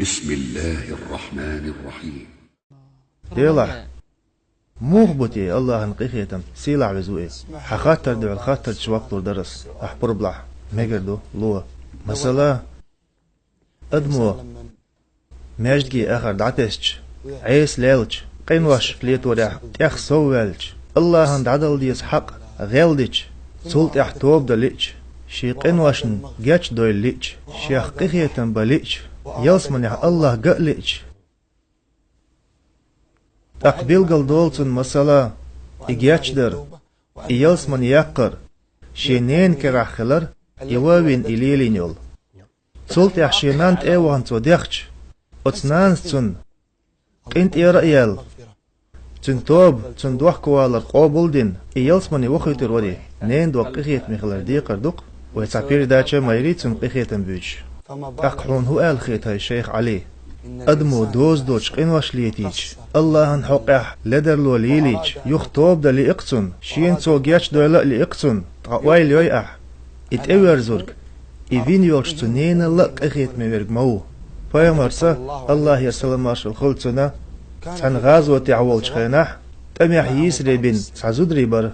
بسم الله الرحمن الرحيم. يلا مغبطي الله نقيخيتم سيلع بزوئي حخاتر دو الخاتر شوقتور درس أحبر بلح ميقردو لو مثلا أدمو ماجدكي آخر دعتشج عيس ليلج قينوش ليتوريح تيخ سوالج الله دعدل ديس حق غيلدج سلط احتوب دليج شي قينوشن جاتش دوي ليج شيخ قيخيتم بليج يلسمنح الله قليج أقبل قلدولتن مسألة إجياتشدر إيلسمن يقر شينين كراخلر يوابين إليلين يول سلط يحشينانت إيوان تو ديخش أتنانستن قنت إيرأيال تن توب تن دوح كوالر قابل دين إيلسمن يوخيتر ودي نين دو قخيت مخلر دي قردوق ويتعبير داتشا مايري تن قخيتن بيج أقحون هو الخيت هاي الشيخ علي أدمو دوش قنوش ليتيج الله نحقح لدرلو ليليج يخطوب دا لإقتن شين توقياتش دولا لإقتن تقوي ليويح إتأوير زرق إذين يوش تنين اللق أخيت ميورق مو فايمارسا الله يرسل مارش الخلطنا تحن غازو تعوال شخيناح تميح يسري بين تعزود ريبر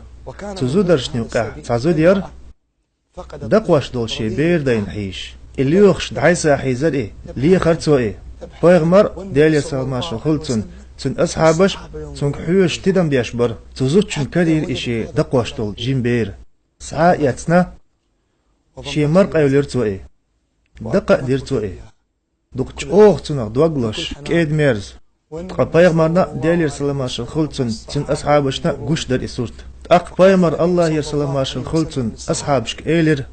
تزودرش نوقع تعزود ير دقواش دول شي بير دا ينحيش اللي يوخش دعيسا حيزر إيه ليه خرطو إيه فايغمر ديال يرسل مارش الخلطن تن أصحابش تن حيوش تدم بيشبر تزوجن كرير إشي دقواش دول جيم بير ساعة ياتنا شي مرق أيوليرتو إيه دقا ديرتو إيه دوقش أوغ تنغ دوغلوش كيد ميرز تقا بايغمرنا ديال يرسل مارش الخلطن تن أصحابشنا قوش در إسورت أق بايغمر الله يرسل مارش الخلطن أصحابشك إيلر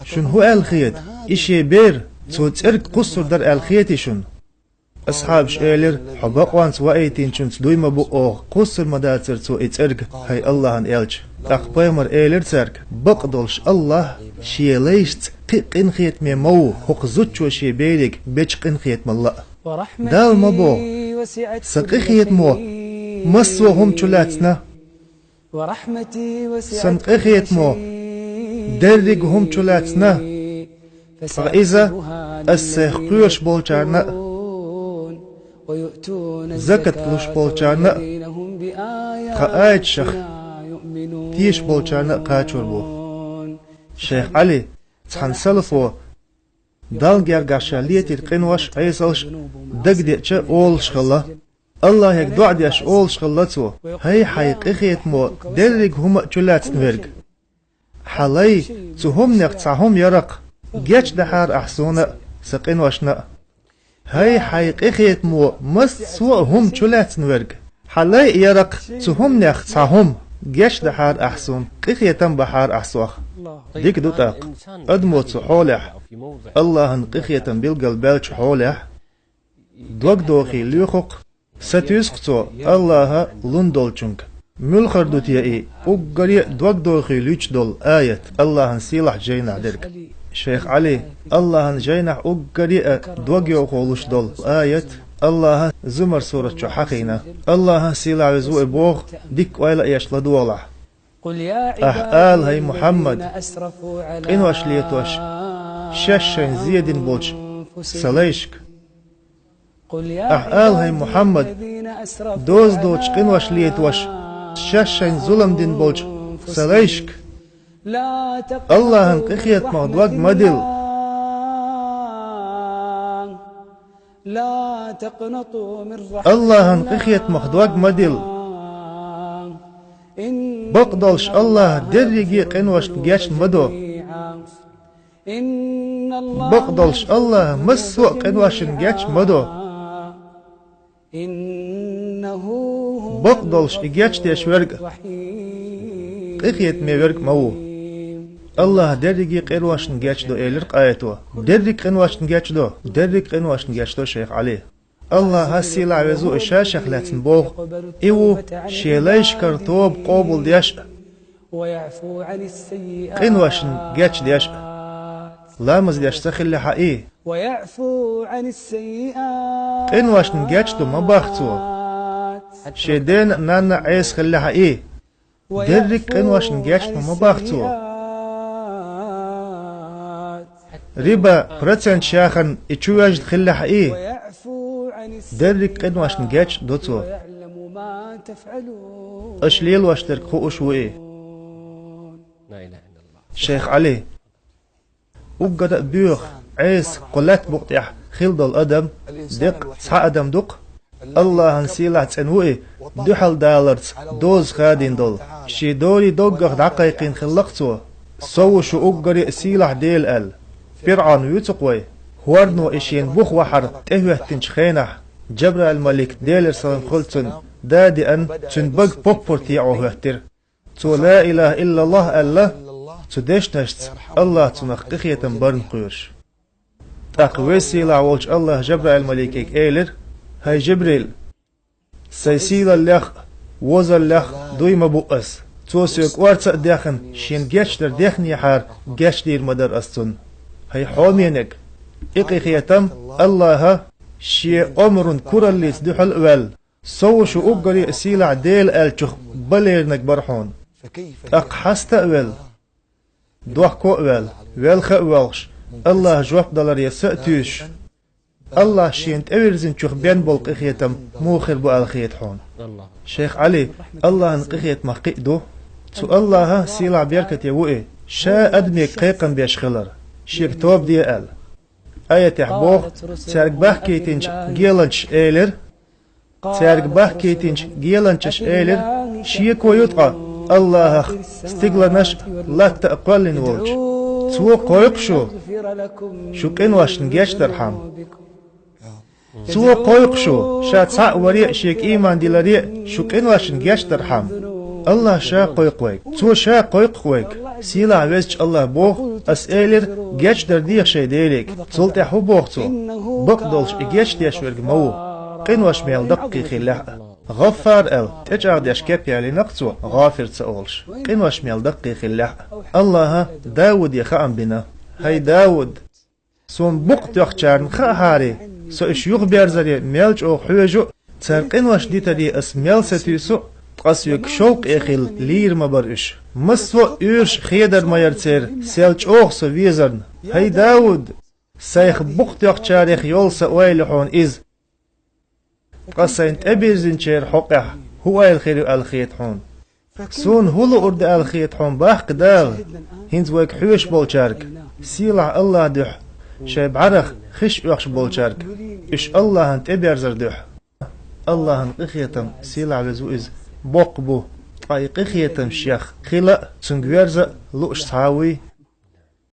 شن هو الخيط إشي بير تو ترك قصر در الخيطي شن أصحاب شئيلر حبقوان سوائتين شنت دويما بقوغ قصر مداتر تو اترق هاي الله ان إلج أخبايمر إيلر ترك بقدلش الله شيليشت قن خيط ميمو حق زوتشو شي بيلك بيش قن خيط مالله دال مبو سقي خيط مو مسو هم چلاتنا سنقي خيط مو درق هم چلاتنا فإذا السيخقوش بولچارنا زكت لوش بولچارنا خايت شخ تيش بولچارنا قاچور بو شيخ علي تحن سلفو دال گرگاشاليت القنوش عيسلش دق ديچ اول شخلا الله يك دعا ديش اول شخلتو هي حقيقي خيت مو درق هم چلات نورق حالي تهم نقصهم يرق جيش دحار احسونا سقنوشنا هاي حقيقي خيت مو مسوء هم چلات نورق حالي يرق تهم نقصهم جيش دحار احسون قخيتم بحار احسوخ ديك دوتاق ادمو تحولح الله انقخيتم بالقلبال تحولح دوق دوخي ليخوق ستيسقطو الله لندولچنك ملخر دوتيا اي اقري دوق دوخي ليش دول آية الله انسيلح جينا درك شيخ علي الله جينا اقري دوق يوخولش دول آية الله زمر سورة حقينا الله سيلع وزوء بوغ ديك ويلا يشلا دوالح أحقال هاي محمد قنوش ليتوش شاشن زيدين بوش سلايشك أحقال هاي محمد دوز دوش قنوش ليتوش شاشن ظلم دين بوش سلايشك الله انقخيت مغدوك مدل لا تقنطوا من رحمة الله انقخيت مغدوك مدل بقدلش الله دريجي قنوش جاش مدو بقدلش الله مسوء قنوش جاش مدو بقدلش جاش تيش ورق قخيت مي ورق مو الله دريجي قنوش جاش دو إيلر قايتو دريج قنوش جاش دو دريج قنوش جاش دو شيخ علي الله هسيلع وزو إشاشخ لاتن بوغ إيو شيلايش كرتوب قابل ديش ويعفو عن السيئات قنوشن جاتش ديش لامز ديش سخل حقي ويعفو عن السيئات قنوشن جاتش دو مباختو شيدين نانا عيس خل حقي درك قنوشن جاتش دو مباختو ربا برتسن شاخن اتشواج خل حقي درك قد واشن جاتش دوتو ويعلم ما تفعلون أشليل واشترك خو أشوئي لا إله إلا الله. شيخ علي وقد بيوخ عيس قلت بقطع خلد الأدم دق صح أدم دق الله هنسيلع تنوئي دحل دالرز دوز خادين دول شي دولي دوغخ دقيقين خلقتو سو شو أقري سيلع ديل ال فرعون يتقوي هوردنو إشين بوخ وحر تهوه تنشخينح جبر الملك ديلر سلام خلتن دادي أن تنبق بوبورتي عوهتر تو لا إله إلا الله ألا تدش نشت الله تنققية برن قيرش أقوي سيلع والج الله جبر الملك إيلر هاي جبريل سيسيل اللخ وز اللخ دوي مبؤس توسيق وارتق داخن شين جاشتر داخن يحار جاشتير مدر أستن هاي حومينك إقي خيتم الله شي أمر كوراليس دحل أول سوشو أقري سيلع ديل ألتشخ بليرنك برحون أقحست أول دوحكو أول والخ أولش الله جواب دلار يسأتوش الله شين تأويرزن تشوخ بين بولق إخيتم موخر بو الخيت حون الله. شيخ علي الله نقخيت مقيدو تو الله سيلع بيركة يوئي شا أدمي قيقا بيشخلر شيك توب دي أل آية تحبوخ تارك باح كيتنج جيلنش إيلر تارك باح كيتنج جيلنش إيلر شيك ويطقى الله استقلنش لا تأقلن ووج تو قويقشو شو كنواش نجيش ترحم تو قويقشو شا تسع وريق شيك إيمان دي لريق شو كنواش نجيش ترحم الله شا قويقويك تو شا قويقويك سيلا عوزج الله بوخ أسئلر جيش در ديخ شي ديليك تولتي حو بوختو بقدولش إجيش ديش ورق مو قنوش ميل دقي خلاح غفار ال تجعر ديش كيبيا لنقصو غافر تسأولش قنوش ميل دقي خلاح الله داود يخام بنا هاي داود سون بقت يخشارن خاهاري سو إش يخبير زري ميلج أو حوجو تار قنوش دي تدي اس ميل ستيسو قصيك شوق إخيل لير مبرش مسو إيرش خيدر ما يرتير سيلج أوخ سويزرن هاي داود سايخ بقت يخشاريخ يول سأويلحون إز قصين أبيزن شير حقه هو الخير الخيط حون سون هلو أرد الخيط حون باح قدال هنز ويك حوش بولشارك سيلع الله دح شايب عرخ خش يخش بولشارك إش الله هنت أبيرزر دح الله هن قخيتم سيلع بزوئز بوقبو أي قخيتم شيخ خلا تنقويرزا لؤش تعاوي